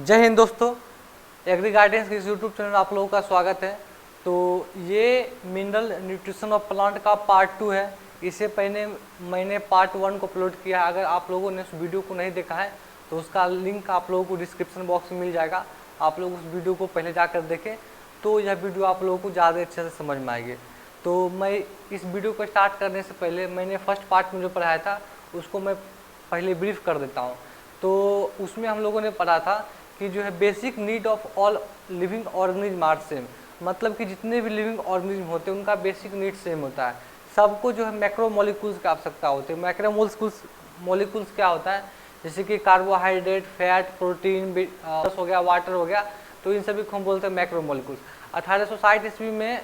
जय हिंद दोस्तों, agree Gardens के यूट्यूब चैनल आप लोगों का स्वागत है। तो ये मिनरल न्यूट्रिशन ऑफ प्लांट का पार्ट 2 है। इससे पहले मैंने पार्ट 1 को अपलोड किया है। अगर आप लोगों ने उस वीडियो को नहीं देखा है तो उसका लिंक आप लोगों को डिस्क्रिप्शन बॉक्स में मिल जाएगा। आप लोग उस वीडियो को पहले जाकर देखें तो यह वीडियो आप लोगों को ज़्यादा अच्छे से समझ में आएगी। तो मैं इस वीडियो को स्टार्ट करने से पहले मैंने फर्स्ट पार्ट में जो पढ़ाया था उसको मैं पहले ब्रीफ कर देता हूँ। तो उसमें हम लोगों ने पढ़ा था कि जो है basic need of all living organism are same, मतलब कि जितने भी लिविंग ऑर्गेनिज्म होते हैं उनका बेसिक नीड सेम होता है। सबको जो है मैक्रो मॉलिक्यूल्स की आवश्यकता होती है। मैक्रो मॉलिक्यूल्स क्या होता है, जैसे कि कार्बोहाइड्रेट, फैट, प्रोटीन हो गया, वाटर हो गया, तो इन सभी को हम बोलते हैं मैक्रो मॉलिक्यूल्स। 1860 ईस्वी में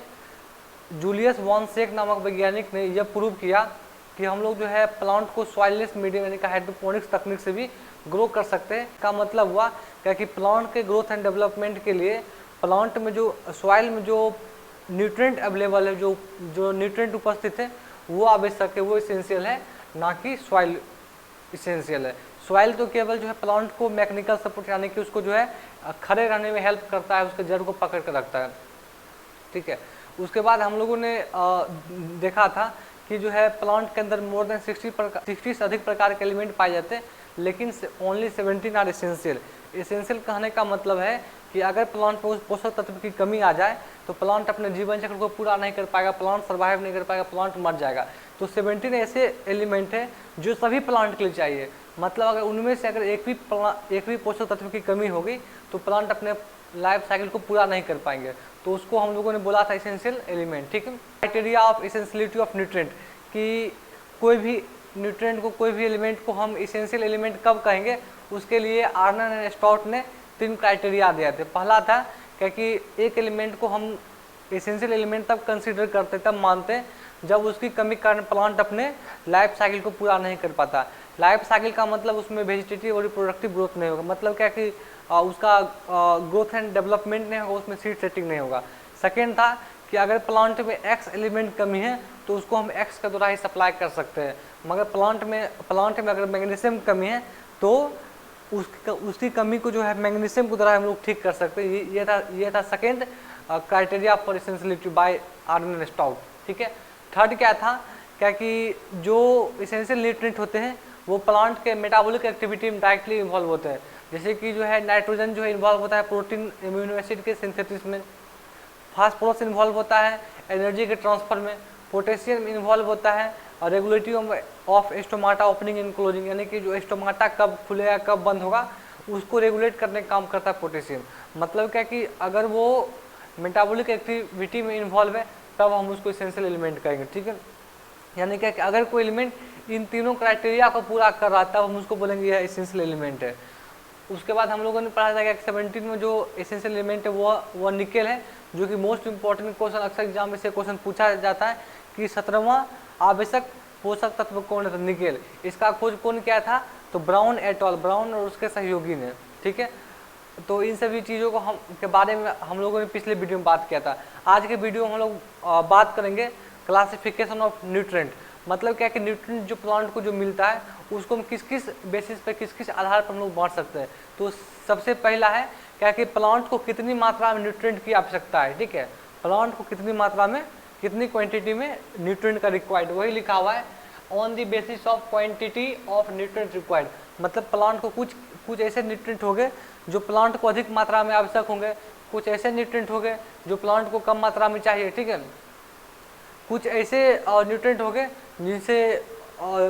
जूलियस वॉन सेक नामक वैज्ञानिक ने यह प्रूव किया कि हम लोग जो है प्लांट को सॉइललेस मीडियम यानी कि हाइड्रोपोनिक्स तकनीक से भी ग्रो कर सकते हैं। का मतलब हुआ क्या कि प्लांट के ग्रोथ एंड डेवलपमेंट के लिए प्लांट में जो सॉइल में जो न्यूट्रिएंट अवेलेबल है, जो न्यूट्रिएंट उपस्थित है वो आवश्यक है, वो इसेंशियल है, ना कि सॉइल इसेंशियल है। सॉइल तो केवल जो है प्लांट को मैकेनिकल सपोर्ट यानी कि उसको जो है खड़े रहने में हेल्प करता है, उसके जड़ को पकड़ कर रखता है। ठीक है। उसके बाद हम लोगों ने देखा था कि जो है प्लांट के अंदर मोर देन 60 से अधिक प्रकार के एलिमेंट पाए जाते हैं, लेकिन ओनली 17 आर इसेंशियल। इसेंशियल कहने का मतलब है कि अगर प्लांट में उस पोषक तत्व की कमी आ जाए तो प्लांट अपने जीवन चक्र को पूरा नहीं कर पाएगा, प्लांट सर्वाइव नहीं कर पाएगा, प्लांट मर जाएगा। तो 17 ऐसे एलिमेंट है जो सभी प्लांट के लिए चाहिए। मतलब अगर उनमें से अगर एक भी पोषक तत्व की कमी होगी तो प्लांट अपने लाइफ साइकिल को पूरा नहीं कर पाएंगे। तो उसको हम लोगों ने बोला था इसेंशियल एलिमेंट। ठीक है। Criteria of essentiality of nutrient, कि कोई भी न्यूट्रिएंट को, कोई भी एलिमेंट को हम इसेंशियल एलिमेंट कब कहेंगे, उसके लिए आर्नन एंड स्टॉट ने 3 क्राइटेरिया दिए थे। पहला था क्योंकि एक एलिमेंट को हम इसेंशियल एलिमेंट तब कंसीडर करते, तब मानते जब उसकी कमी के कारण प्लांट अपने लाइफ साइकिल को पूरा नहीं कर पाता। लाइफ साइकिल का मतलब उसमें वेजिटेटिव और रिप्रोडक्टिव ग्रोथ नहीं होगा, मतलब क्या कि उसका ग्रोथ एंड डेवलपमेंट नहीं होगा, उसमें सीड सेटिंग नहीं होगा। सेकेंड था कि अगर प्लांट में एक्स एलिमेंट कमी है तो उसको हम एक्स के द्वारा ही सप्लाई कर सकते हैं, मगर प्लांट में अगर मैग्नीशियम कमी है तो उसकी कमी को जो है मैग्नीशियम के द्वारा हम लोग ठीक कर सकते हैं। ये था second criteria for essentiality by Arnon Stout. ठीक है। थर्ड क्या था, क्या कि जो इसेंशियल न्यूट्रिएंट होते हैं वो प्लांट के मेटाबॉलिक एक्टिविटी में डायरेक्टली इन्वॉल्व होते हैं। जैसे कि जो है नाइट्रोजन जो है इन्वॉल्व होता है प्रोटीन एमिनो एसिड के सिंथेसिस में, फास्फोरस इन्वॉल्व होता है एनर्जी के ट्रांसफर में, पोटेशियम इन्वॉल्व होता है और regulatory of stomata opening and closing, यानी कि जो स्टोमाटा कब खुलेगा कब बंद होगा उसको रेगुलेट करने का काम करता है पोटेशियम। मतलब क्या कि अगर वो मेटाबॉलिक एक्टिविटी में इन्वॉल्व है तब हम उसको इसेंशियल एलिमेंट कहेंगे। ठीक है। यानी क्या कि अगर कोई एलिमेंट इन तीनों क्राइटेरिया को पूरा कर रहा है तब हम उसको बोलेंगे यह इसेंशियल एलिमेंट है। उसके बाद हम लोगों ने पढ़ा था कि 17 में जो एसेंशियल एलिमेंट है वो निकेल है, जो कि मोस्ट इंपॉर्टेंट क्वेश्चन अक्सर एग्जाम में से क्वेश्चन पूछा जाता है कि 17वां आवश्यक पोषक तत्व कौन है, तो निकेल। इसका खोज कौन किया था, तो ब्राउन एट ऑल, ब्राउन और उसके सहयोगी ने। ठीक है। तो इन सभी चीज़ों को के बारे में हम लोगों ने पिछले वीडियो में बात किया था। आज के वीडियो में हम लोग बात करेंगे क्लासिफिकेशन ऑफ न्यूट्रिएंट। मतलब क्या कि न्यूट्रिएंट जो प्लांट को जो मिलता है उसको हम किस किस बेसिस पे, किस किस आधार पर हम लोग बांट सकते हैं। तो सबसे पहला है क्या कि प्लांट को कितनी मात्रा में न्यूट्रिएंट की आवश्यकता है। ठीक है। प्लांट को कितनी मात्रा में, कितनी क्वांटिटी में न्यूट्रिएंट का रिक्वायर्ड, वही लिखा हुआ है on the basis of quantity of nutrient required. मतलब प्लांट को कुछ ऐसे न्यूट्रिएंट होंगे जो प्लांट को अधिक मात्रा में आवश्यक होंगे, कुछ ऐसे न्यूट्रिएंट होंगे जो प्लांट को कम मात्रा में चाहिए। ठीक है। कुछ ऐसे न्यूट्रिएंट होंगे जिनसे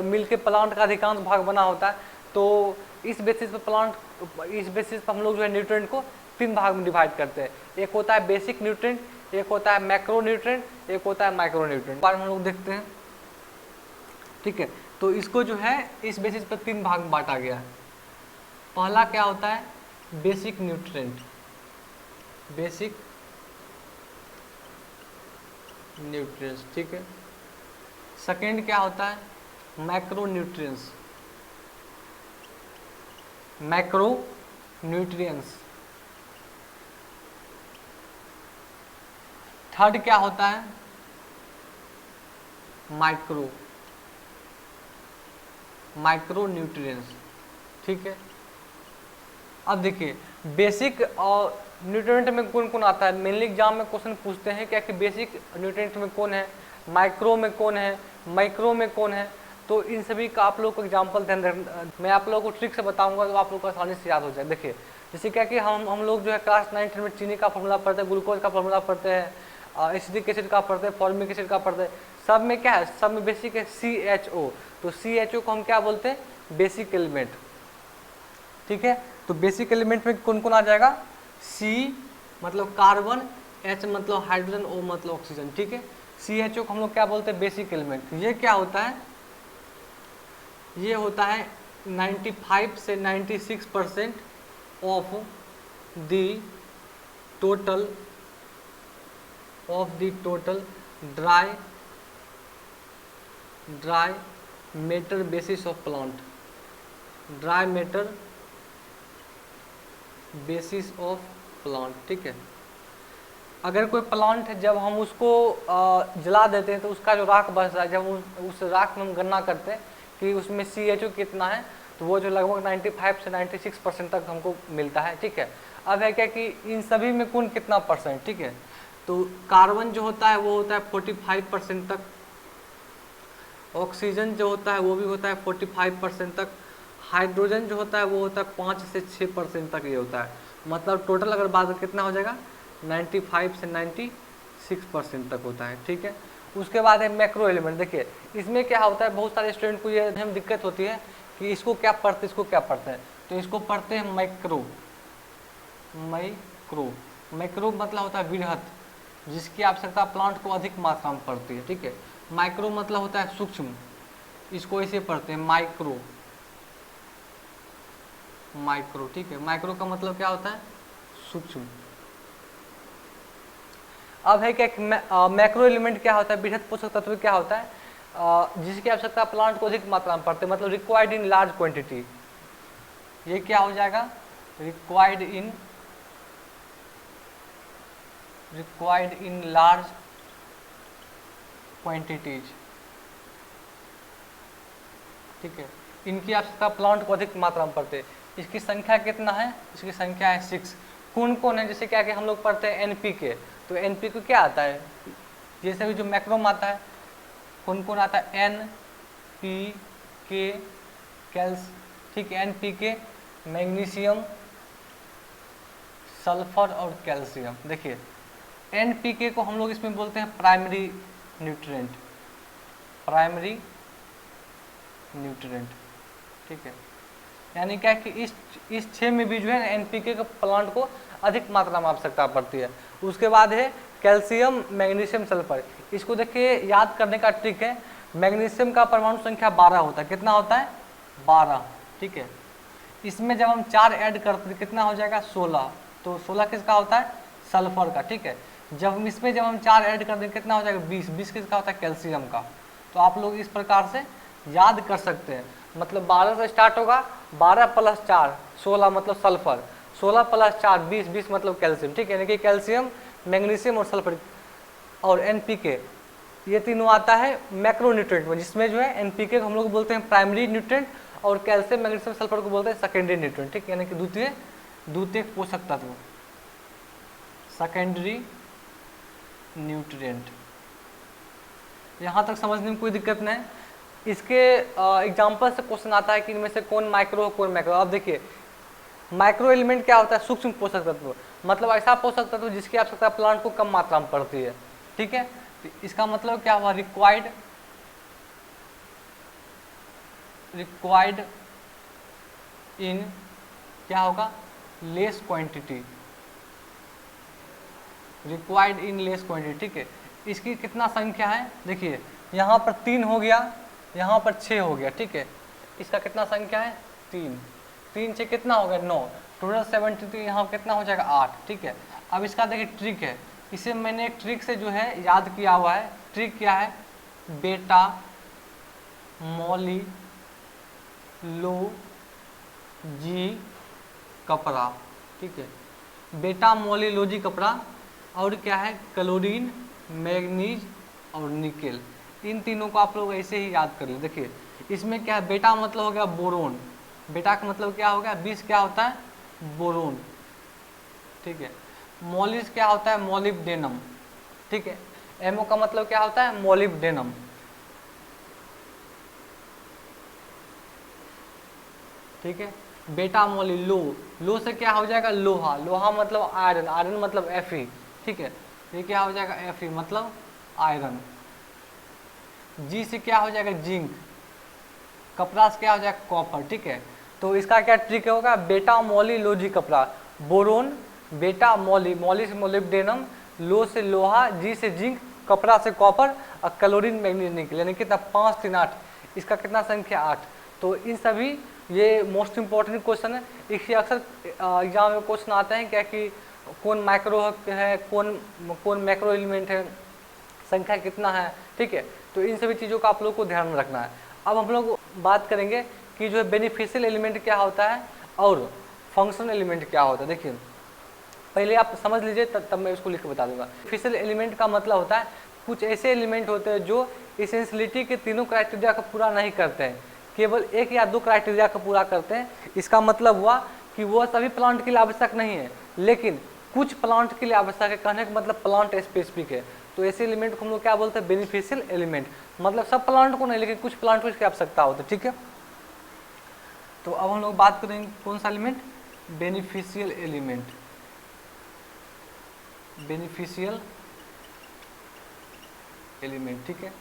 मिलके प्लांट का अधिकांश भाग बना होता है। तो इस बेसिस पर हम लोग जो है न्यूट्रिएंट को 3 भाग में डिवाइड करते हैं। एक होता है बेसिक न्यूट्रिएंट, एक होता है मैक्रो न्यूट्रिएंट, एक होता है माइक्रो न्यूट्रिएंट। बार हम लोग देखते हैं। ठीक है। तो इसको जो है इस बेसिस पर 3 भाग में बांटा गया है। पहला क्या होता है, बेसिक न्यूट्रिएंट, बेसिक न्यूट्रिएंट्स। ठीक है। सेकेंड क्या होता है, macro nutrients, macro nutrients. Third क्या होता है, माइक्रो न्यूट्रिएंट्स। ठीक है। अब देखिए बेसिक न्यूट्रिएंट में कौन कौन आता है, मेनली एग्जाम में क्वेश्चन पूछते हैं क्या कि बेसिक न्यूट्रिएंट में कौन है, माइक्रो में कौन है, माइक्रो में कौन है। तो इन सभी का आप लोग को एग्जाम्पल ध्यान रखना, मैं आप लोगों को ट्रिक से बताऊंगा तो आप लोग को आसानी से याद हो जाए। देखिए जैसे क्या कि हम लोग जो है क्लास 9 में चीनी का फॉर्मूला पढ़ते हैं, ग्लूकोज का फॉर्मूला पढ़ते हैं, एसिटिक एसिड का पढ़ते हैं, फॉर्मिक एसिड का पढ़ते हैं, सब में क्या है, सब में बेसिक है CHO। तो CHO को हम क्या बोलते हैं, बेसिक एलिमेंट। ठीक है, तो बेसिक एलिमेंट में कौन कौन आ जाएगा, C मतलब कार्बन, H मतलब हाइड्रोजन, O मतलब ऑक्सीजन। ठीक है, CHO को हम लोग क्या बोलते हैं, बेसिक एलिमेंट। ये क्या होता है, ये होता है 95 से 96% of the total dry matter basis of plant, dry matter basis of plant. ठीक है, अगर कोई प्लांट है जब हम उसको जला देते हैं तो उसका जो राख बचता है, जब उस राख में हम गणना करते हैं कि उसमें CHO कितना है, तो वो जो लगभग 95 से 96% तक हमको मिलता है। ठीक है, अब है क्या कि इन सभी में कौन कितना परसेंट। ठीक है, तो कार्बन जो होता है वो होता है 45% तक, ऑक्सीजन जो होता है वो भी होता है 45% तक, हाइड्रोजन जो होता है वो होता है 5 से 6% तक ये होता है। मतलब टोटल अगर बात कितना हो जाएगा, 95 से 96% तक होता है। ठीक है, उसके बाद है मैक्रो एलिमेंट। देखिए इसमें क्या होता है, बहुत सारे स्टूडेंट को ये हम दिक्कत होती है कि इसको क्या पढ़ते हैं, इसको क्या पढ़ते हैं। तो इसको पढ़ते हैं मैक्रो। मैक्रो मतलब होता है वृहत, जिसकी आवश्यकता प्लांट को अधिक मात्रा में पड़ती है। ठीक है, माइक्रो मतलब होता है सूक्ष्म, इसको ऐसे पढ़ते हैं माइक्रो। ठीक है, माइक्रो का मतलब क्या होता है, सूक्ष्म। अब है क्या, मैक्रो एलिमेंट क्या होता है, वृहत पोषक तत्व क्या होता है, जिसकी आवश्यकता प्लांट को अधिक मात्रा में पड़ती है, मतलब रिक्वायर्ड इन लार्ज क्वांटिटी। ये क्या हो जाएगा, रिक्वायर्ड इन लार्ज क्वांटिटीज। ठीक है, इनकी आवश्यकता प्लांट को अधिक मात्रा में पड़ती है। इसकी संख्या कितना है, इसकी संख्या है 6। कौन कौन है, जैसे क्या कि हम लोग पढ़ते हैं NPK। तो NPK क्या आता है, जैसे भी जो मैक्रोम आता है, कौन कौन आता है, NPK कैल्स। ठीक है, NPK मैग्नीशियम, सल्फर और कैल्शियम। देखिए NPK को हम लोग इसमें बोलते हैं प्राइमरी न्यूट्रिएंट, ठीक है, यानी क्या कि इस 6 में भी जो है NPK के प्लांट को अधिक मात्रा में आवश्यकता पड़ती है। उसके बाद है कैल्शियम, मैग्नीशियम, सल्फर। इसको देखिए याद करने का ट्रिक है, मैग्नीशियम का परमाणु संख्या 12 होता है। कितना होता है, 12। ठीक है, इसमें जब हम 4 ऐड करते हैं कितना हो जाएगा, 16। तो 16 किसका होता है, सल्फर का। ठीक है, जब हम 4 ऐड कर दें कितना हो जाएगा, 20। 20 किसका होता है, कैल्शियम का। तो आप लोग इस प्रकार से याद कर सकते हैं, मतलब 12 से स्टार्ट होगा, 12 + 4 16 मतलब सल्फर, 16 + 4 20, 20 मतलब कैल्शियम। ठीक है, यानी कि कैल्शियम, मैग्नीशियम और सल्फर और NPK, ये तीनों आता है मैक्रो न्यूट्रिएंट में, जिसमें जो है NPK को हम लोग बोलते हैं प्राइमरी न्यूट्रिएंट और कैल्शियम, मैग्नीशियम, सल्फर को बोलते हैं सेकेंडरी न्यूट्रिएंट। ठीक है, यानी कि द्वितीयक पोषक तत्व, सेकेंडरी न्यूट्रिएंट। यहाँ तक समझने में कोई दिक्कत नहीं। इसके एग्जाम्पल से क्वेश्चन आता है कि इनमें से कौन माइक्रो कौन मैक्रो। अब देखिए माइक्रो एलिमेंट क्या होता है, सूक्ष्म पोषक तत्व, मतलब ऐसा पोषक तत्व जिसकी आवश्यकता प्लांट को कम मात्रा में पड़ती है। ठीक है, तो इसका मतलब क्या हुआ, रिक्वायर्ड इन क्या होगा, less quantity, required in less quantity. ठीक है, इसकी कितना संख्या है, देखिए यहाँ पर 3 हो गया, यहाँ पर 6 हो गया। ठीक है, इसका कितना संख्या है, 3। 3 से कितना हो गया, 9। टोटल 73, यहाँ कितना हो जाएगा, 8। ठीक है, अब इसका देखिए ट्रिक है, इसे मैंने एक ट्रिक से जो है याद किया हुआ है। ट्रिक क्या है, बेटा मौली लो जी कपड़ा। ठीक है, बेटा मौली लोजी कपड़ा, और क्या है, क्लोरीन, मैग्नीज और निकेल। इन तीनों को आप लोग ऐसे ही याद कर लो। देखिए इसमें क्या है, बेटा मतलब हो गया बोरोन, बेटा का मतलब क्या हो गया, 20 क्या होता है, बोरोन। ठीक है। मोलिस क्या होता है? मोलिब्डेनम, ठीक है। एमओ का मतलब क्या होता है? मोलिब्डेनम। ठीक है। बेटा मोली लो, लो से क्या हो जाएगा? लोहा, लोहा मतलब आयरन, आयरन मतलब Fe, ठीक है। ये क्या हो जाएगा? Fe मतलब आयरन। जी से क्या हो जाएगा? जिंक। कपड़ा से क्या हो जाएगा? कॉपर, ठीक है। तो इसका क्या ट्रिक होगा? बेटा मोली लो जी कपड़ा, बोरोन बेटा मोली, मोली से मोलिब्डेनम, लो से लोहा, जी से जिंक, कपड़ा से कॉपर और क्लोरीन मैग्नीज निकल, यानी कितना? 5 3 8। इसका कितना संख्या? 8। तो इन सभी ये मोस्ट इंपॉर्टेंट क्वेश्चन है। इससे अक्सर एग्जाम में क्वेश्चन आते हैं क्या कि कौन माइक्रो है, कौन मैक्रो एलिमेंट है, संख्या कितना है, ठीक है। तो इन सभी चीज़ों का आप लोग को ध्यान में रखना है। अब हम लोग बात करेंगे कि जो है बेनिफिशियल एलिमेंट क्या होता है और फंक्शनल एलिमेंट क्या होता है। देखिए पहले आप समझ लीजिए, तब मैं इसको लिख के बता दूंगा। बेनिफिशियल एलिमेंट का मतलब होता है कुछ ऐसे एलिमेंट होते हैं जो इसेंशियलिटी के तीनों क्राइटेरिया को पूरा नहीं करते हैं, केवल 1 या 2 क्राइटेरिया को पूरा करते हैं। इसका मतलब हुआ कि वो सभी प्लांट के लिए आवश्यक नहीं है, लेकिन कुछ प्लांट के लिए आवश्यक है। कहने का मतलब प्लांट स्पेसिफिक है। तो ऐसे एलिमेंट को हम लोग क्या बोलते हैं? Beneficial element. मतलब सब प्लांट को नहीं, लेकिन कुछ प्लांट को इसकी आवश्यकता होती है, ठीक है। तो अब हम लोग बात करेंगे कौन सा element? Beneficial element. Beneficial element, ठीक है।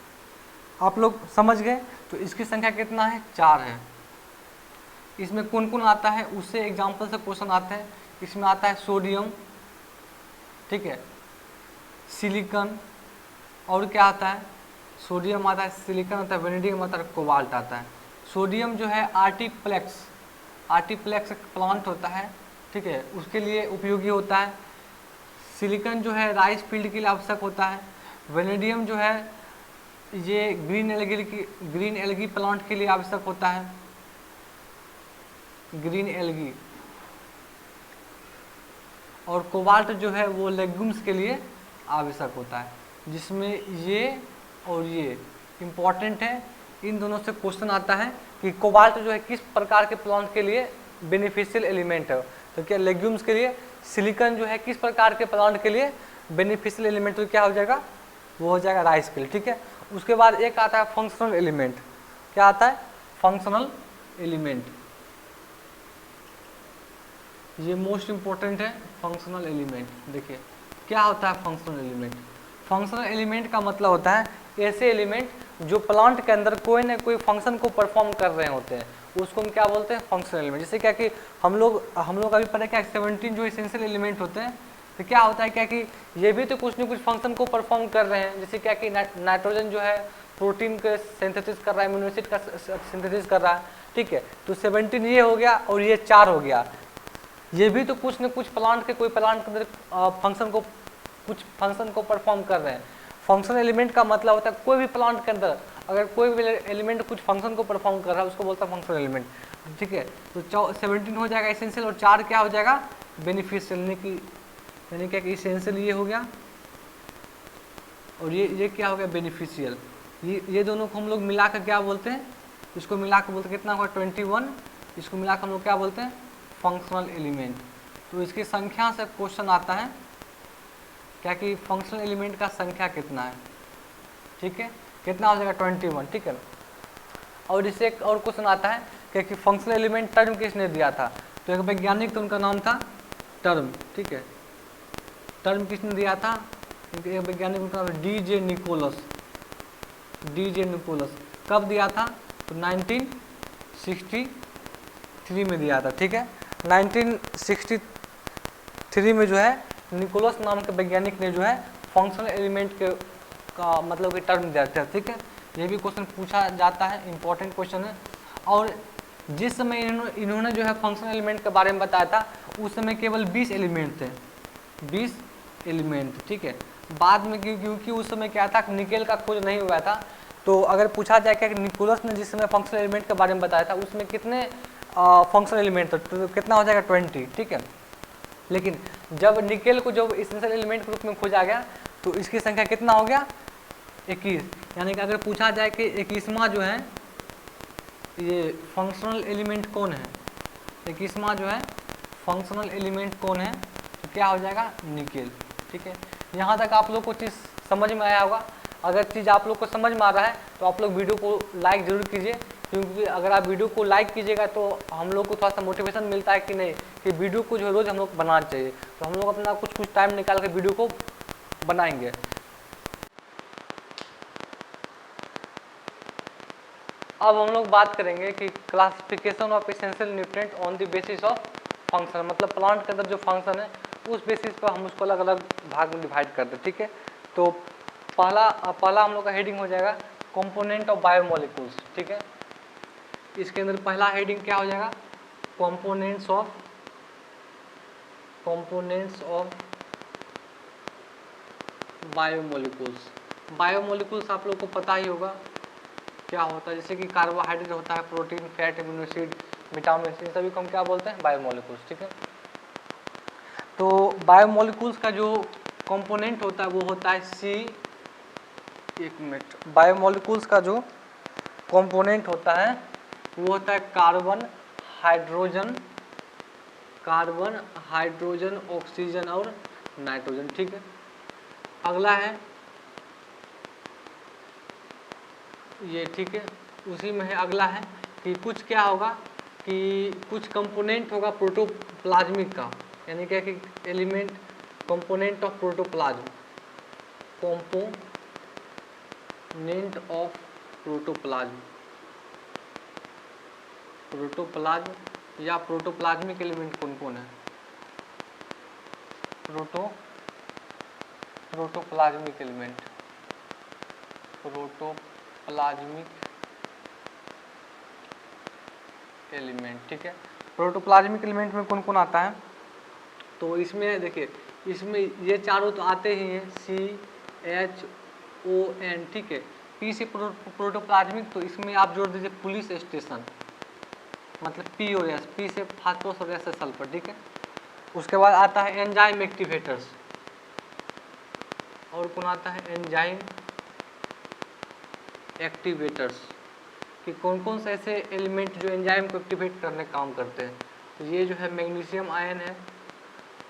आप लोग समझ गए। तो इसकी संख्या कितना है? 4 है। इसमें कौन कौन आता है उससे एग्जाम्पल से क्वेश्चन आते हैं। इसमें आता है सोडियम, ठीक है, सिलिकॉन, और क्या आता है? सोडियम आता है, सिलिकॉन आता है, वेनेडियम आता है, कोबाल्ट आता है। सोडियम जो है आर्टिप्लेक्स, आर्टिप्लेक्स प्लांट होता है, ठीक है, उसके लिए उपयोगी होता है। सिलिकॉन जो है राइस फील्ड के लिए आवश्यक होता है। वेनेडियम जो है ये ग्रीन एल्गी प्लांट के लिए आवश्यक होता है, ग्रीन एल्गी। और कोबाल्ट जो है वो लेग्यूम्स के लिए आवश्यक होता है, जिसमें ये और ये इम्पॉर्टेंट है। इन दोनों से क्वेश्चन आता है कि कोबाल्ट जो है किस प्रकार के प्लांट के लिए बेनिफिशियल एलिमेंट है। तो क्या लेग्यूम्स के लिए। सिलिकॉन जो है किस प्रकार के प्लांट के लिए बेनिफिशियल एलिमेंट, तो क्या हो जाएगा? वो हो जाएगा राइस के लिए, ठीक है। उसके बाद एक आता है फंक्शनल एलिमेंट। क्या आता है? Functional element. ये मोस्ट इंपॉर्टेंट है, फंक्शनल एलिमेंट। देखिए क्या होता है फंक्शनल एलिमेंट? फंक्शनल एलिमेंट का मतलब होता है ऐसे एलिमेंट जो प्लांट के अंदर कोई ना कोई फंक्शन को परफॉर्म कर रहे होते हैं, उसको हम क्या बोलते हैं? Functional element. जैसे क्या कि हम लोग अभी पढ़े क्या 17 जो एसेंशियल एलिमेंट होते हैं, तो क्या होता है क्या कि ये भी तो कुछ न कुछ फंक्शन को परफॉर्म कर रहे हैं। जैसे क्या कि नाइट्रोजन जो है प्रोटीन के सिंथेसिस कर रहा है, अमीनो एसिड का सिंथेसिस कर रहा है, ठीक है। तो 17 ये हो गया और ये 4 हो गया। ये भी तो कुछ न कुछ प्लांट के प्लांट के अंदर कुछ फंक्शन को परफॉर्म कर रहे हैं। फंक्शनल एलिमेंट का मतलब होता है कोई भी प्लांट के अंदर अगर कोई भी एलिमेंट कुछ फंक्शन को परफॉर्म कर रहा है उसको बोलता है फंक्शनल एलिमेंट, ठीक है। तो 17 हो जाएगा एसेंशियल और 4 क्या हो जाएगा? बेनिफिशियल। यानी क्या कि एसेंशियल ये हो गया और ये क्या हो गया? बेनिफिशियल। ये दोनों को हम लोग मिलाकर क्या बोलते हैं? इसको मिलाकर बोलते हैं कितना होगा? 21। इसको मिलाकर हम लोग क्या बोलते हैं? Functional element. तो इसकी संख्या से क्वेश्चन आता है क्या कि फंक्शनल एलिमेंट का संख्या कितना है, ठीक है, कितना हो जाएगा? 21, ठीक है। और इससे एक और क्वेश्चन आता है क्या कि फंक्शनल एलिमेंट टर्म किसने दिया था? तो एक वैज्ञानिक, तो उनका नाम था टर्म, ठीक है। टर्म किसने दिया था? एक वैज्ञानिक, उनका नाम DJ निकोलस। DJ निकोलस कब दिया था? तो 1963 में दिया था, ठीक है। 1963 में जो है निकोलस नाम के वैज्ञानिक ने जो है फंक्शनल एलिमेंट का मतलब कि टर्म दिया था, ठीक है। ये भी क्वेश्चन पूछा जाता है, इंपॉर्टेंट क्वेश्चन है। और जिस समय इन्होंने जो है फंक्शनल एलिमेंट के बारे में बताया था उस समय केवल 20 एलिमेंट थे, 20 एलिमेंट, ठीक है। बाद में क्योंकि उस समय क्या था, निकेल का खोज नहीं हुआ था, तो अगर पूछा जाए कि निकोलस ने जिस समय फंक्शनल एलिमेंट के बारे में बताया था उसमें कितने फंक्शनल एलिमेंट थे, तो कितना हो जाएगा? 20, ठीक है। लेकिन जब निकेल को जब एसेंशियल एलिमेंट के रूप में खोजा गया तो इसकी संख्या कितना हो गया? 21। यानी कि अगर पूछा जाए कि 21वां जो है ये फंक्शनल एलिमेंट कौन है, 21वां जो है फंक्शनल एलिमेंट कौन है, तो क्या हो जाएगा, निकेल। ठीक है, यहाँ तक आप लोग को चीज़ समझ में आया होगा। अगर चीज़ आप लोग को समझ में आ रहा है तो आप लोग वीडियो को लाइक ज़रूर कीजिए, क्योंकि अगर आप वीडियो को लाइक कीजिएगा तो हम लोग को थोड़ा सा मोटिवेशन मिलता है कि नहीं, कि वीडियो को जो रोज़ हम लोग बनाना चाहिए। तो हम लोग अपना कुछ टाइम निकाल कर वीडियो को बनाएंगे। अब हम लोग बात करेंगे कि classification of essential nutrient on the basis of function, मतलब प्लांट के अंदर जो फंक्शन है उस बेसिस पर हम उसको अलग अलग भाग में डिवाइड करते हैं। ठीक है, तो पहला हम लोग का हेडिंग हो जाएगा कंपोनेंट ऑफ बायोमोलिक्यूल्स। ठीक है, इसके अंदर पहला हेडिंग क्या हो जाएगा, कंपोनेंट्स ऑफ बायोमोलिक्यूल्स। बायोमोलिक्यूल्स आप लोग को पता ही होगा क्या होता है, जैसे कि कार्बोहाइड्रेट होता है, protein, fat, amino acid, vitamin, इन सभी को हम क्या बोलते हैं, बायोमोलिक्यूल्स। ठीक है, तो बायोमोलिक्यूल्स का जो कंपोनेंट होता है वो होता है एक मिनट, बायोमोलिक्यूल्स का जो कंपोनेंट होता है वो होता है कार्बन, हाइड्रोजन, ऑक्सीजन और नाइट्रोजन। ठीक है, अगला है ये। ठीक है, उसी में है, अगला है कि कुछ क्या होगा कि कुछ कंपोनेंट होगा प्रोटोप्लाज्मिक का, यानी क्या कि element component of protoplasm, component of protoplasm या प्रोटोप्लाज्मिक एलिमेंट कौन कौन है, प्रोटोप्लाज्मिक एलिमेंट। ठीक है, प्रोटोप्लाज्मिक एलिमेंट में कौन कौन आता है, तो इसमें देखिए, इसमें ये चारों तो आते ही हैं, CHON। ठीक है, P से प्रोटोप्लाज्मिक, तो इसमें आप जोड़ दीजिए पुलिस स्टेशन, मतलब POS, P से फास्फोरस और S से सल्फर। ठीक है, उसके बाद आता है एंजाइम एक्टिवेटर्स, और कौन आता है, एंजाइम एक्टिवेटर्स, कि कौन कौन से ऐसे एलिमेंट जो एंजाइम को एक्टिवेट करने का काम करते हैं। तो ये जो है मैग्नीशियम आयन है,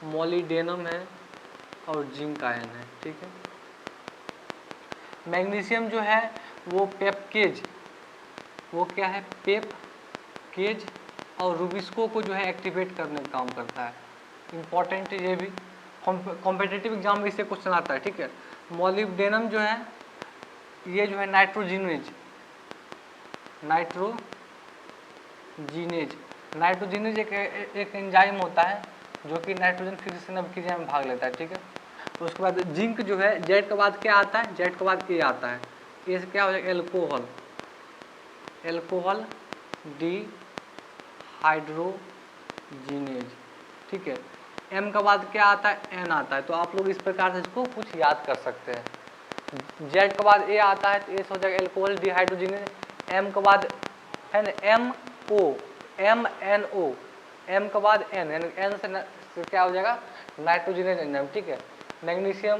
मोलिडेनम है और जिंक आयन है। ठीक है, मैग्नीशियम जो है वो पेपकेज, वो क्या है, पेपकेज और रूबिस्को को जो है एक्टिवेट करने का काम करता है। इंपॉर्टेंट है ये भी, कॉम्पिटिटिव एग्जाम में इससे क्वेश्चन आता है। ठीक है, मोलिब्डेनम जो है ये जो है नाइट्रोजिनेज एक एंजाइम होता है जो कि नाइट्रोजन फिक्सेशन अभिक्रिया में भाग लेता है। ठीक है, तो उसके बाद जिंक जो है, जेड के बाद क्या आता है, जेड के बाद ए आता है, ए से क्या हो जाएगा, एल्कोहल डिहाइड्रोजिनेज। ठीक है, एम के बाद क्या आता है, एन आता है। तो आप लोग इस प्रकार से इसको कुछ याद कर सकते हैं। जेड के बाद ए आता है तो ए से हो जाएगा एल्कोहल डिहाइड्रोजिनेज, एम के बाद है ना MO, MNO, एम के बाद एन से क्या हो जाएगा, नाइट्रोजिनेज एंजाइम। ठीक है, मैग्नीशियम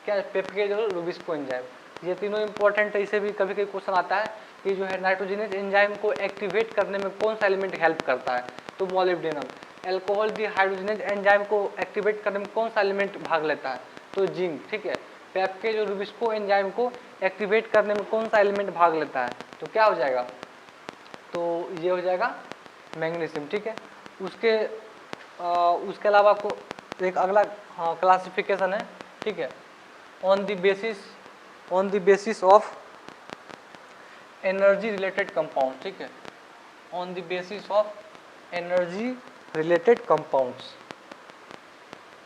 क्या, पेपकेज और रूबिस्को एंजाइम, ये तीनों इंपॉर्टेंट है। इसे भी कभी कभी क्वेश्चन आता है कि जो है नाइट्रोजिनेज एंजाइम को एक्टिवेट करने में कौन सा एलिमेंट हेल्प करता है, तो मोलिब्डेनम। एल्कोहल डिहाइड्रोजिनेज एंजाइम को एक्टिवेट करने में कौन सा एलिमेंट भाग लेता है, तो जिंक। ठीक है, पेपकेज और रूबिस्को एंजाइम को एक्टिवेट करने में कौन सा एलिमेंट भाग लेता है, तो क्या हो जाएगा, तो ये हो जाएगा मैग्नीशियम। ठीक है, उसके अलावा को एक अगला क्लासिफिकेशन है। ठीक है, on the basis of energy related compound. ठीक है, on the basis of energy related compounds,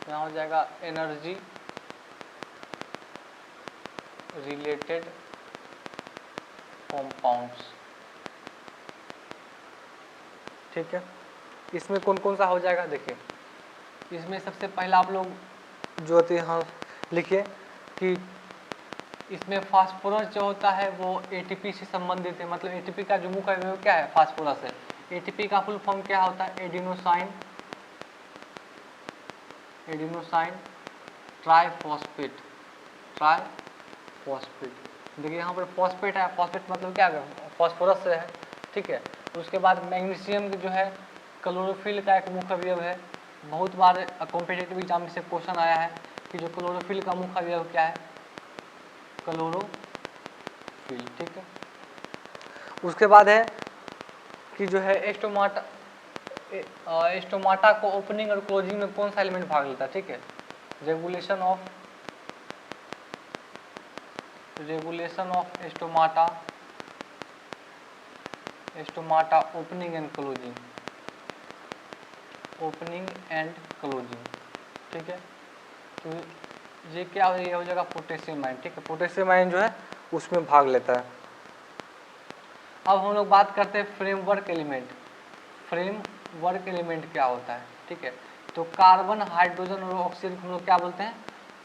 यहाँ हो जाएगा एनर्जी रिलेटेड कंपाउंड्स। ठीक है, इसमें कौन कौन सा हो जाएगा, देखिए इसमें सबसे पहला आप लोग जो होते हैं, हाँ लिखिए कि इसमें फास्फोरस जो होता है वो ATP से संबंधित है, मतलब ATP का जो मुख्य अवयव क्या है, फास्फोरस है। ATP का फुल फॉर्म क्या होता है, एडिनोसाइन ट्राइफॉस्फेट। देखिए यहाँ पर फॉस्फेट है, फॉस्फेट मतलब क्या है, फॉस्फोरस से है। ठीक है, उसके बाद मैग्नीशियम जो है क्लोरोफिल का एक मुख्य अवयव है, बहुत बार कॉम्पिटिटिव एग्जाम में से क्वेश्चन आया है कि जो क्लोरोफिल का मुख्य अवयव क्या है, क्लोरोफिल, ठीक है। उसके बाद है कि जो है स्टोमाटा को ओपनिंग और क्लोजिंग में कौन सा एलिमेंट भाग लेता है, ठीक है। Regulation of stomata opening and closing, ठीक है। तो ये क्या हो जाएगा, पोटेशियम आयन, ठीक है। पोटेशियम आयन जो है उसमें भाग लेता है। अब हम लोग बात करते हैं फ्रेमवर्क एलिमेंट क्या होता है, ठीक है। तो कार्बन, हाइड्रोजन और ऑक्सीजन को हम लोग क्या बोलते हैं,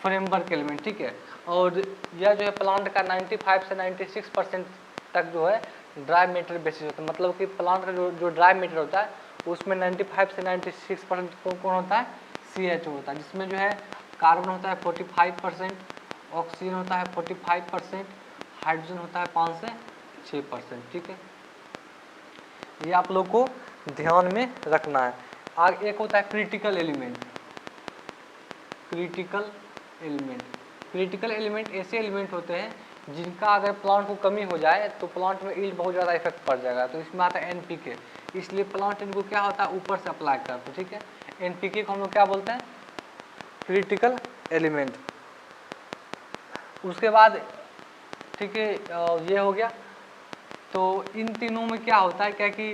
फ्रेमवर्क एलिमेंट, ठीक है। और यह जो है प्लांट का 95 से 96% तक जो है ड्राई मैटर बेसिस होता है। मतलब कि प्लांट का जो ड्राई मैटर होता है उसमें 95 से 96% कौन होता है, CH होता है, जिसमें जो है कार्बन होता है 45%, ऑक्सीजन होता है 45%, हाइड्रोजन होता है 5 से 6%, ठीक है। ये आप लोग को ध्यान में रखना है। आगे एक होता है क्रिटिकल एलिमेंट ऐसे एलिमेंट होते हैं जिनका अगर प्लांट को कमी हो जाए तो प्लांट में ईल्ड बहुत ज़्यादा इफेक्ट पड़ जाएगा। तो इसमें आता है NPK, इसलिए प्लांट इनको क्या होता है ऊपर से अप्लाई करते हैं, ठीक है। NPK को हम लोग क्या बोलते हैं, क्रिटिकल एलिमेंट। उसके बाद ठीक है, ये हो गया। तो इन तीनों में क्या होता है, क्या कि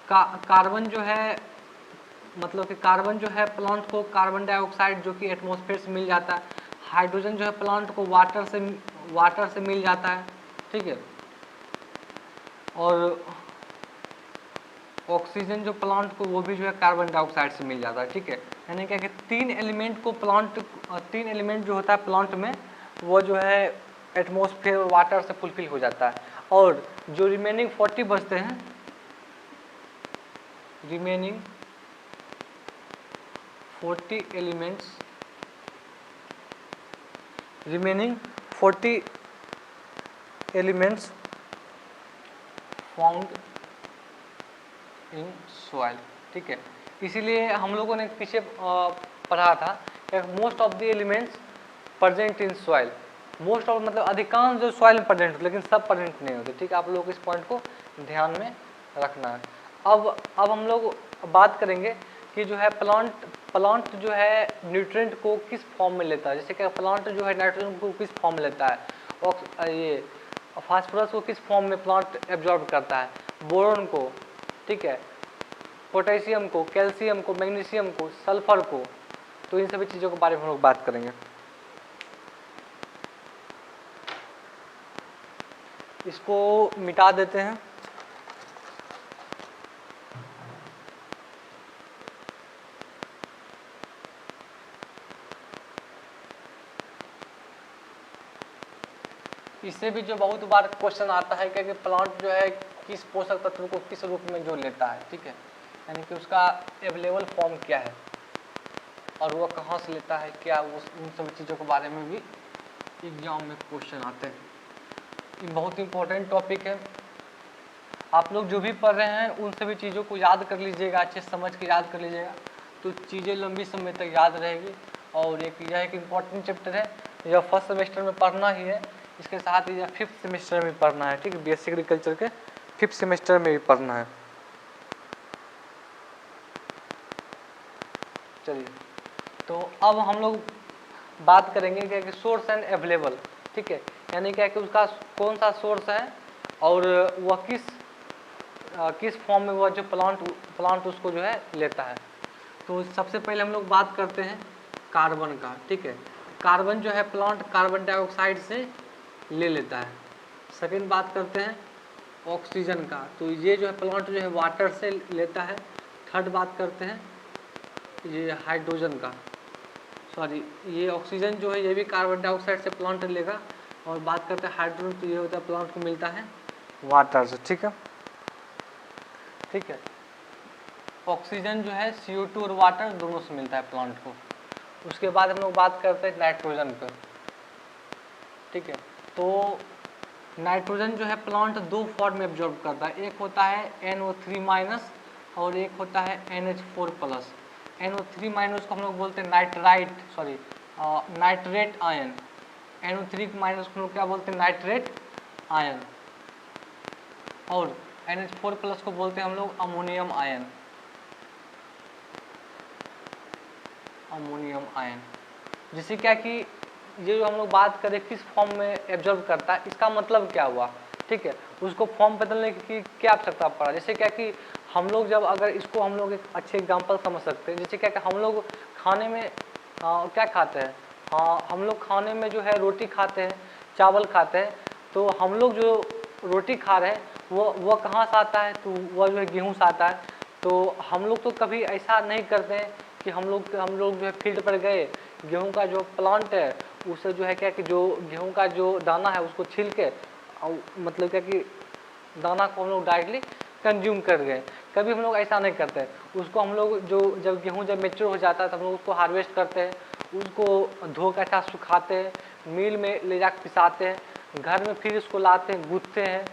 कार्बन जो है, मतलब कि कार्बन जो है प्लांट को कार्बन डाइऑक्साइड जो कि एटमॉस्फेयर से मिल जाता है, हाइड्रोजन जो है प्लांट को वाटर से मिल जाता है, ठीक है। और ऑक्सीजन जो प्लांट को वो भी जो है कार्बन डाइऑक्साइड से मिल जाता है, ठीक है। यानी क्या कि तीन एलिमेंट जो होता है प्लांट में वो जो है एटमॉस्फेयर और वाटर से फुलफिल हो जाता है। और जो रिमेनिंग 40 बचते हैं, remaining 40 elements found in soil, ठीक है। इसीलिए हम लोगों ने पीछे पढ़ा था most of the elements present in soil. Most of मतलब अधिकांश जो सॉइल में प्रेजेंट होते, लेकिन सब प्रेजेंट नहीं होते, ठीक है। आप लोग इस पॉइंट को ध्यान में रखना है। अब हम लोग बात करेंगे कि जो है प्लांट जो है न्यूट्रिएंट को किस फॉर्म में लेता है। जैसे कि प्लांट जो है नाइट्रोजन को किस फॉर्म में लेता है, और ये फास्फोरस को किस फॉर्म में प्लांट एब्जॉर्ब करता है, बोरॉन को, ठीक है, पोटेशियम को, कैल्शियम को, मैग्नीशियम को, सल्फर को। तो इन सभी चीज़ों के बारे में हम लोग बात करेंगे। इसको मिटा देते हैं। इससे भी जो बहुत बार क्वेश्चन आता है कि प्लांट जो है किस पोषक तत्व को किस रूप में जो लेता है, ठीक है। यानी कि उसका अवेलेबल फॉर्म क्या है और वह कहाँ से लेता है, क्या वो, उन सभी चीज़ों के बारे में भी एग्जाम में क्वेश्चन आते हैं। ये बहुत इंपॉर्टेंट टॉपिक है। आप लोग जो भी पढ़ रहे हैं उन सभी चीज़ों को याद कर लीजिएगा, अच्छे समझ के याद कर लीजिएगा, तो चीज़ें लंबी समय तक याद रहेगी। और यह एक इम्पॉर्टेंट चैप्टर है, यह फर्स्ट सेमेस्टर में पढ़ना ही है, इसके साथ ही यह 5th सेमेस्टर में पढ़ना है, ठीक है। BSc एग्रीकल्चर के 5th सेमेस्टर में भी पढ़ना है। चलिए, तो अब हम लोग बात करेंगे कि सोर्स एंड अवेलेबल, ठीक है। यानी क्या कि उसका कौन सा सोर्स है और वह किस फॉर्म में वह जो प्लांट उसको जो है लेता है। तो सबसे पहले हम लोग बात करते हैं कार्बन का, ठीक है। कार्बन जो है प्लांट कार्बन डाइऑक्साइड से ले लेता है। सेकेंड बात करते हैं ऑक्सीजन का, तो ये जो है प्लांट जो है वाटर से लेता है। थर्ड बात करते हैं ये हाइड्रोजन का, सॉरी ये ऑक्सीजन जो है ये भी कार्बन डाइऑक्साइड से प्लांट लेगा। और बात करते हैं हाइड्रोजन, तो ये होता है प्लांट को मिलता है वाटर से, ठीक है। ठीक है, ऑक्सीजन जो है CO2 और वाटर दोनों से मिलता है प्लांट को। उसके बाद हम लोग बात करते हैं नाइट्रोजन पर, ठीक है। तो नाइट्रोजन जो है प्लांट दो फॉर्म में एब्जॉर्ब करता है, एक होता है NO3- और एक होता है NH4+। NO3 माइनस को हम लोग बोलते हैं नाइट्रेट आयन। NO3 माइनस को हम लोग क्या बोलते हैं? Nitrate ion. और NH4 प्लस को बोलते हैं हम लोग अमोनियम आयन। Ammonium ion. जिससे क्या कि ये जो हम लोग बात करें किस फॉर्म में एब्जॉर्ब करता है, इसका मतलब क्या हुआ, ठीक है, उसको फॉर्म बदलने की क्या आवश्यकता पड़ा। जैसे क्या कि हम लोग जब अगर इसको हम लोग एक अच्छे एग्जांपल समझ सकते हैं, जैसे क्या कि हम लोग खाने में क्या खाते हैं, हम लोग खाने में जो है रोटी खाते हैं, चावल खाते हैं। तो हम लोग जो रोटी खा रहे हैं वो कहाँ से आता है? तो वह जो है गेहूँ से आता है। तो हम लोग तो कभी ऐसा नहीं करते हैं कि हम लोग जो है फील्ड पर गए, गेहूं का जो प्लांट है उसे जो है क्या कि जो गेहूं का जो दाना है उसको छील के मतलब क्या कि दाना को हम लोग डायरेक्टली कंज्यूम कर गए। कभी हम लोग ऐसा नहीं करते। उसको हम लोग जो जब गेहूं जब मेच्योर हो जाता है तो हम लोग उसको हार्वेस्ट करते हैं, उसको धो के अच्छा सुखाते हैं, मिल में ले जाकर पिसाते हैं, घर में फिर उसको लाते हैं, गूँथते हैं,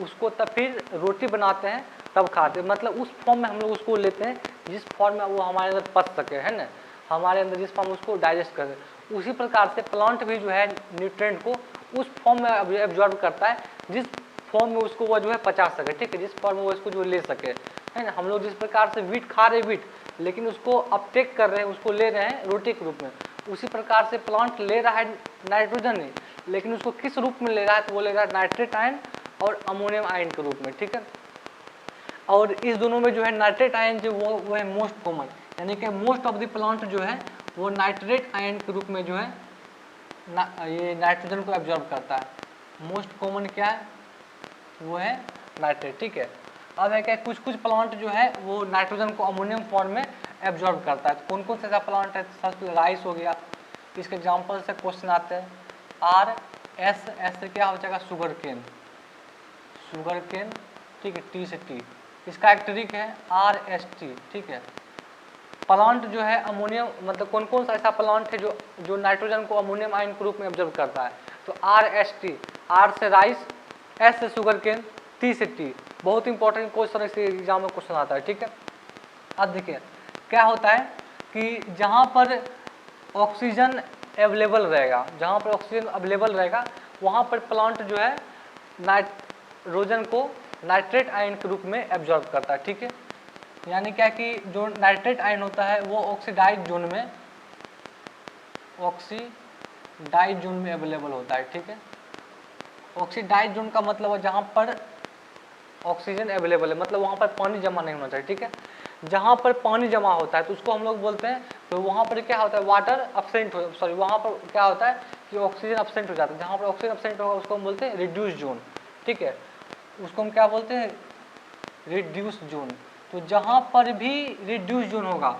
उसको तब फिर रोटी बनाते हैं, तब खाते हैं। मतलब उस फॉर्म में हम लोग उसको लेते हैं जिस फॉर्म में वो हमारे अंदर पच सके, है ना, हमारे अंदर जिस फॉर्म उसको डाइजेस्ट करे। उसी प्रकार से प्लांट भी जो है न्यूट्रिएंट को उस फॉर्म में एब्जॉर्ब करता है जिस फॉर्म में उसको वो जो है पचा सके, ठीक है, जिस फॉर्म में वो इसको जो ले सके, है ना। हम लोग जिस प्रकार से वीट खा रहे वीट, लेकिन उसको अपटेक कर रहे हैं, उसको ले रहे हैं रोटी के रूप में, उसी प्रकार से प्लांट ले रहा है नाइट्रोजन नहीं, लेकिन उसको किस रूप में ले रहा है? तो वो ले रहा है नाइट्रेट आयन और अमोनियम आयन के रूप में, ठीक है। और इस दोनों में जो है नाइट्रेट आयन जो वो है मोस्ट कॉमन, यानी कि मोस्ट ऑफ द प्लांट जो है वो नाइट्रेट आयन के रूप में जो है ये नाइट्रोजन को एब्जॉर्ब करता है। मोस्ट कॉमन क्या है? वो है नाइट्रेट, ठीक है। अब है क्या कुछ कुछ प्लांट जो है वो नाइट्रोजन को अमोनियम फॉर्म में एब्जॉर्ब करता है। तो कौन कौन से ऐसा प्लांट है? सबसे राइस हो गया, इसके एग्जाम्पल से क्वेश्चन आते हैं। RS से क्या हो जाएगा? शुगर केन, ठीक है, T से T, इसका एक ट्रिक है RST, ठीक है। प्लांट जो है अमोनियम, मतलब कौन कौन सा ऐसा प्लांट है जो नाइट्रोजन को अमोनियम आयन के रूप में ऑब्जर्व करता है? तो RST, R से राइस, S से शुगर केन, T से T। बहुत इंपॉर्टेंट क्वेश्चन इस एग्जाम में क्वेश्चन आता है, ठीक है। अब देखिए क्या होता है कि जहाँ पर ऑक्सीजन अवेलेबल रहेगा, जहाँ पर ऑक्सीजन अवेलेबल रहेगा वहाँ पर प्लांट जो है नाइट्रोजन को नाइट्रेट आयन के रूप में एब्जॉर्ब करता है, ठीक है। यानी क्या कि जो नाइट्रेट आयन होता है वो ऑक्सीडाइज जोन में अवेलेबल होता है, ठीक है। ऑक्सीडाइज जोन का मतलब है जहाँ पर ऑक्सीजन अवेलेबल है, मतलब वहाँ पर पानी जमा नहीं होना चाहिए, ठीक है। जहाँ पर पानी जमा होता है तो उसको हम लोग बोलते हैं, तो वहाँ पर क्या होता है? वाटर अपसेंट हो, सॉरी, वहाँ पर क्या होता है कि ऑक्सीजन अपसेंट हो जाता है। जहाँ पर ऑक्सीजन अपसेंट होगा उसको हम बोलते हैं रिड्यूस जोन, ठीक है, उसको हम क्या बोलते हैं? Reduce zone. तो जहाँ पर भी रिड्यूस जोन होगा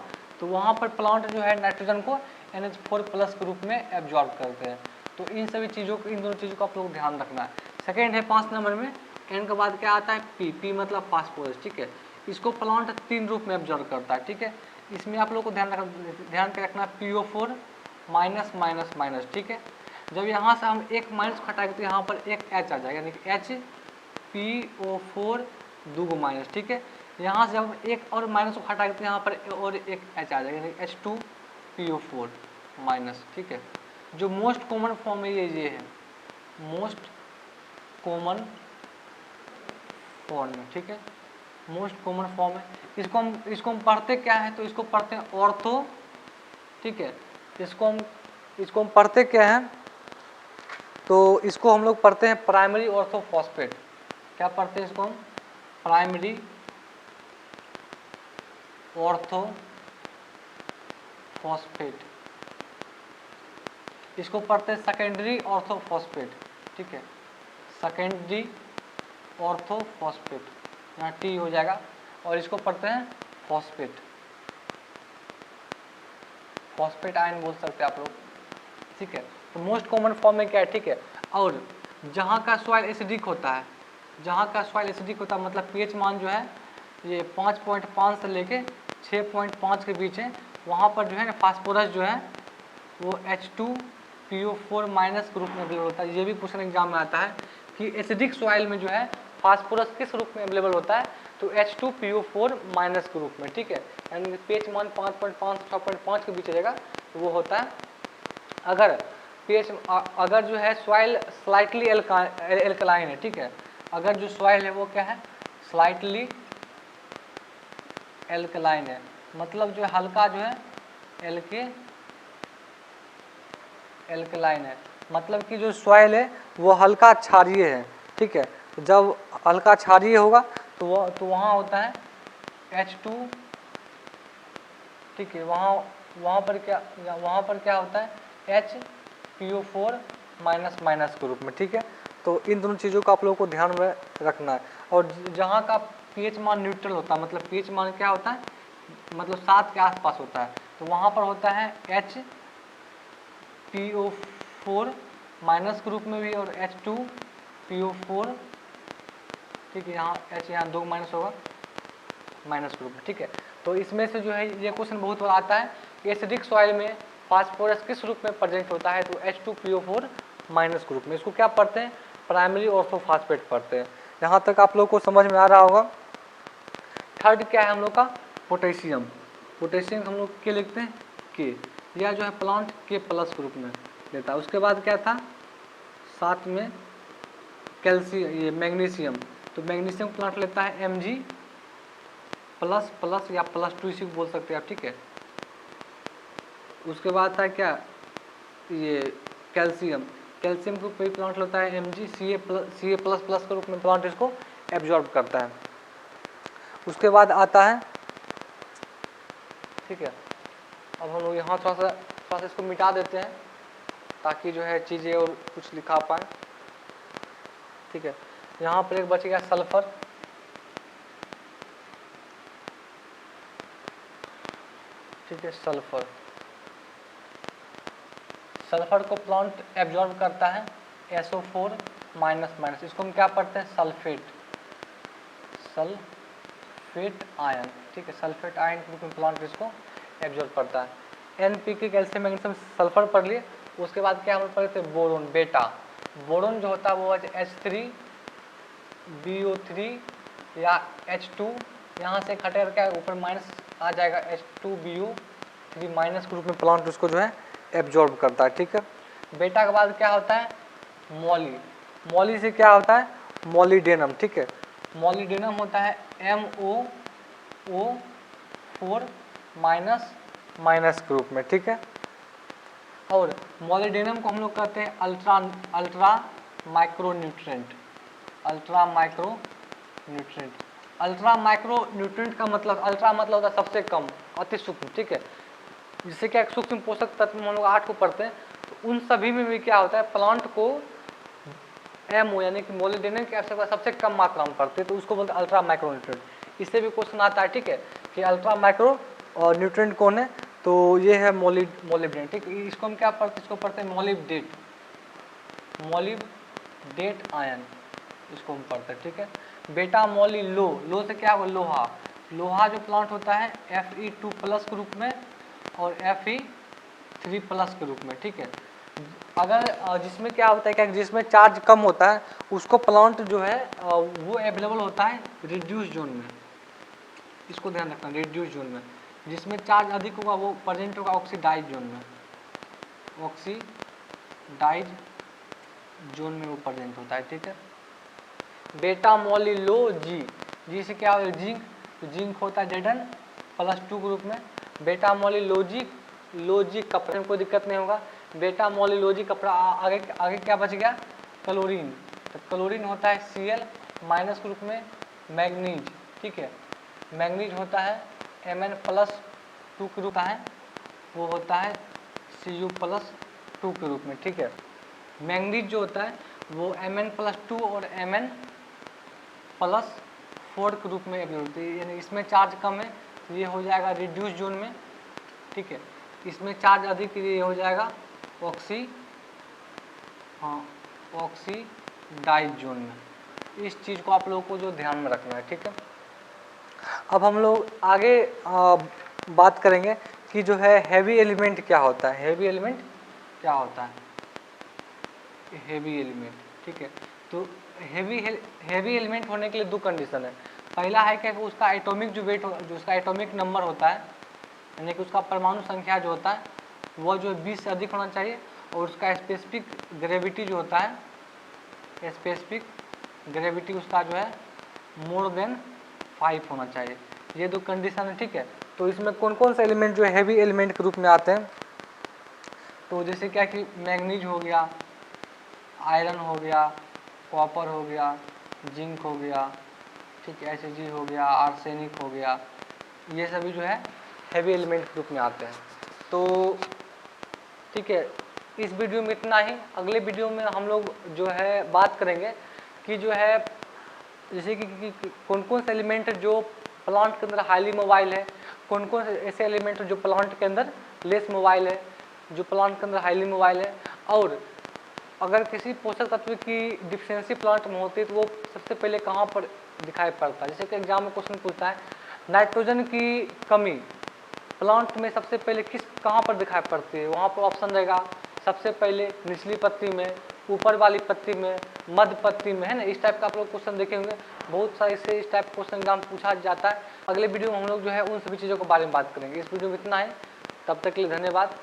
तो वहाँ पर प्लांट जो है नाइट्रोजन को NH4 प्लस के रूप में एब्जॉर्ब करते हैं। तो इन सभी चीज़ों को, इन दोनों चीज़ों को आप लोग ध्यान रखना है। सेकेंड है 5 नंबर में, N के बाद क्या आता है? P मतलब फास्फोरस, ठीक है। इसको प्लांट 3 रूप में एब्जॉर्ब करता है, ठीक है। इसमें आप लोग को ध्यान के रखना PO4 माइनस माइनस माइनस, ठीक है। जब यहाँ से हम एक माइनस हटाएंगे तो यहाँ पर एक H आ जाएगा, यानी कि HPO4 2 माइनस, ठीक है। यहाँ से जब एक और माइनस को हटाएंगे तो यहाँ पर और एक H आ जाएगा, यानी H2PO4 माइनस, ठीक है। जो मोस्ट कॉमन फॉर्म है ये है मोस्ट कॉमन फॉर्म है, ठीक है, मोस्ट कॉमन फॉर्म है। इसको हम पढ़ते क्या है? तो इसको पढ़ते हैं ऑर्थो, ठीक है। इसको हम पढ़ते क्या है? तो इसको हम लोग पढ़ते हैं प्राइमरी ऑर्थोफॉस्फेट। क्या पढ़ते हैं इसको हम? Primary orthophosphate. इसको पढ़ते हैं सेकेंडरी ऑर्थोफॉस्फेट, ठीक है, सेकेंडरी ऑर्थोफॉस्फेट, यहाँ T हो जाएगा। और इसको पढ़ते हैं फॉस्फेट, फॉस्फेट आयन बोल सकते हैं आप लोग, ठीक है। तो मोस्ट कॉमन फॉर्म में क्या है, ठीक है। और जहाँ का सॉइल एसिडिक होता है, जहाँ का सॉइल एसिडिक होता है मतलब pH मान जो है ये 5.5 से लेके 6.5 के बीच है, वहाँ पर जो है ना फास्फोरस जो है वो H2PO4 माइनस के रूप में अवेलेबल होता है। ये भी क्वेश्चन एग्जाम में आता है कि एसिडिक सॉइल में जो है फास्फोरस किस रूप में अवेलेबल होता है? तो H2PO4 माइनस के रूप में, ठीक है, यानी pH मान 5.5 6.5 के बीच रहेगा तो वो होता है। अगर pH अगर जो है सॉइल स्लाइटली एल्कलाइन है, ठीक है, अगर जो सॉइल है वो क्या है, स्लाइटली एल्कलाइन है, मतलब जो हल्का जो है एल्कलाइन है, मतलब कि जो सॉइल है वो हल्का क्षारीय है, ठीक है। जब हल्का क्षारीय होगा तो वहाँ होता है H2, ठीक है, वहाँ पर क्या होता है HPO4 माइनस के रूप में, ठीक है। तो इन दोनों चीज़ों का आप लोगों को ध्यान में रखना है। और जहाँ का pH मान न्यूट्रल होता है, मतलब pH मान क्या होता है, मतलब 7 के आसपास होता है, तो वहाँ पर होता है HPO4 माइनस के रूप में भी और H2PO4, ठीक है, यहाँ 2 माइनस होगा माइनस के रूप में, ठीक है। तो इसमें से जो है ये क्वेश्चन बहुत बार आता है, एसिडिक सॉइल में फास्फोरस किस रूप में प्रेजेंट होता है, तो H2PO4 माइनस के रूप में। इसको क्या पढ़ते हैं, प्राइमरी ऑर्थोफॉस्फेट पढ़ते हैं। यहाँ तक आप लोग को समझ में आ रहा होगा। थर्ड क्या है हम लोग का, पोटेशियम। पोटेशियम हम लोग के लिखते हैं के, यह जो है प्लांट के प्लस के रूप में लेता है। उसके बाद क्या था, साथ में कैल्शियम, ये मैग्नीशियम, तो मैग्नीशियम प्लांट लेता है Mg प्लस या +2 इसी को बोल सकते हैं आप, ठीक है। उसके बाद था क्या, ये कैल्शियम को कोई प्लांट लेता है Mg Ca++ के रूप में प्लांट इसको एब्जॉर्ब करता है। उसके बाद आता है, ठीक है, अब हम लोग यहाँ थोड़ा सा इसको मिटा देते हैं ताकि जो है चीज़ें और कुछ लिखा पाए, ठीक है। यहाँ पर एक बचेगा सल्फर, ठीक है, सल्फर को प्लांट एब्जॉर्ब करता है SO4 माइनस, इसको हम क्या पढ़ते हैं, सल्फेट आयन, ठीक है, सल्फेट आयन के रूप में प्लांट इसको एब्जॉर्ब करता है। NPK कैल्शियम मैग्नीशियम सल्फर पढ़ लिए। उसके बाद क्या हम पढ़ते हैं, बोरोन, बेटा। बोरोन जो होता है वो H3BO3 या H2, यहाँ से खटे करके ऊपर माइनस आ जाएगा H2BO3 माइनस के रूप में प्लांट उसको जो है एब्जॉर्ब करता है, ठीक है। बेटा के बाद क्या होता है, मॉली से क्या होता है, मॉलिडेनम, ठीक है। मॉलिडेनम होता है MOO4 माइनस के रूप में, ठीक है। और मॉलिडेनम को हम लोग कहते हैं अल्ट्रा माइक्रोन्यूट्रेंट। अल्ट्रा माइक्रोन्यूट्रेंट का मतलब, अल्ट्रा मतलब होता है सबसे कम, अति सूक्ष्म, ठीक है। जिससे क्या सूक्ष्म पोषक तत्व हम लोग 8 को पढ़ते हैं, तो उन सभी में भी क्या होता है, प्लांट को MO यानी कि मॉलिडेनम की आवश्यकता सबसे कम मात्रा में पड़ती है, तो उसको बोलते हैं अल्ट्रा माइक्रोन्यूट्रेंट। इससे भी क्वेश्चन आता है, ठीक है, कि अल्ट्रा माइक्रो और न्यूट्रेंट कौन है, तो ये है मोलिब्डेन, ठीक है। इसको हम क्या पढ़ते हैं, इसको पढ़ते हैं मोलिब्डेट आयन, इसको हम पढ़ते हैं, ठीक है। बेटा मॉली लो से क्या होगा, लोहा जो प्लांट होता है Fe2+ के रूप में और Fe3+ के रूप में, ठीक है। अगर जिसमें क्या होता है, क्या जिसमें चार्ज कम होता है उसको प्लांट जो है वो अवेलेबल होता है रिड्यूस जोन में, इसको ध्यान रखना, रिड्यूस जोन में। जिसमें चार्ज अधिक होगा वो प्रेजेंट होगा ऑक्सीडाइज जोन में, ऑक्सीडाइज जोन में वो प्रेजेंट होता है, ठीक है। बेटा मॉली जी से क्या होगा, जिंक होता है Zn+2 के रूप में। बेटा मॉली लोजिक कपड़े में कोई दिक्कत नहीं होगा। बेटा मॉली लोजिक कपड़ा, आगे क्या बच गया, क्लोरीन, तो क्लोरीन होता है Cl- के रूप में। मैग्नीज, ठीक है, मैग्नीज होता है Mn+2 के रूप है, वो होता है Cu+2 के रूप में, ठीक है। मैग्नीज जो होता है वो Mn+2 और Mn+4 के रूप में अवेलेबल होती है, यानी इसमें चार्ज कम है तो ये हो जाएगा रिड्यूस जोन में, ठीक है। इसमें चार्ज अधिक, ये हो जाएगा ऑक्सीडाइज जोन में। इस चीज़ को आप लोगों को जो ध्यान में रखना है, ठीक है। अब हम लोग आगे बात करेंगे कि जो है हैवी एलिमेंट क्या होता है, हैवी एलिमेंट, ठीक है। तो हैवी एलिमेंट होने के लिए 2 कंडीशन है। पहला है कि उसका एटॉमिक जो वेट जो उसका एटॉमिक नंबर होता है, यानी कि उसका परमाणु संख्या जो होता है वह जो 20 से अधिक होना चाहिए, और उसका स्पेसिफिक ग्रेविटी जो होता है, स्पेसिफिक ग्रेविटी उसका जो है मोर देन 5 होना चाहिए। ये दो कंडीशन है, ठीक है। तो इसमें कौन कौन से एलिमेंट जो है हैवी एलिमेंट के रूप में आते हैं, तो जैसे क्या कि मैग्नीज हो गया, आयरन हो गया, कॉपर हो गया, जिंक हो गया, ठीक है, Hg हो गया, आर्सेनिक हो गया, ये सभी जो है हैवी एलिमेंट के रूप में आते हैं। तो ठीक है, इस वीडियो में इतना ही। अगले वीडियो में हम लोग जो है बात करेंगे कि जो है जैसे कि कौन कौन से एलिमेंट जो प्लांट के अंदर हाईली मोबाइल है, कौन कौन से ऐसे एलिमेंट जो प्लांट के अंदर लेस मोबाइल है, जो प्लांट के अंदर हाईली मोबाइल है, और अगर किसी पोषक तत्व की डिफिशियंसी प्लांट में होती है तो वो सबसे पहले कहाँ पर दिखाई पड़ता है। जैसे कि एग्जाम में क्वेश्चन पूछता है नाइट्रोजन की कमी प्लांट में सबसे पहले कहाँ पर दिखाई पड़ती है, वहाँ पर ऑप्शन रहेगा सबसे पहले निचली पत्ती में, ऊपर वाली पत्ती में, मध्य पत्ती में, है ना। इस टाइप का आप लोग क्वेश्चन देखे होंगे, बहुत सारे से इस टाइप क्वेश्चन एग्जाम पूछा जाता है। अगले वीडियो में हम लोग जो है उन सभी चीज़ों के बारे में बात करेंगे। इस वीडियो में इतना है, तब तक के लिए धन्यवाद।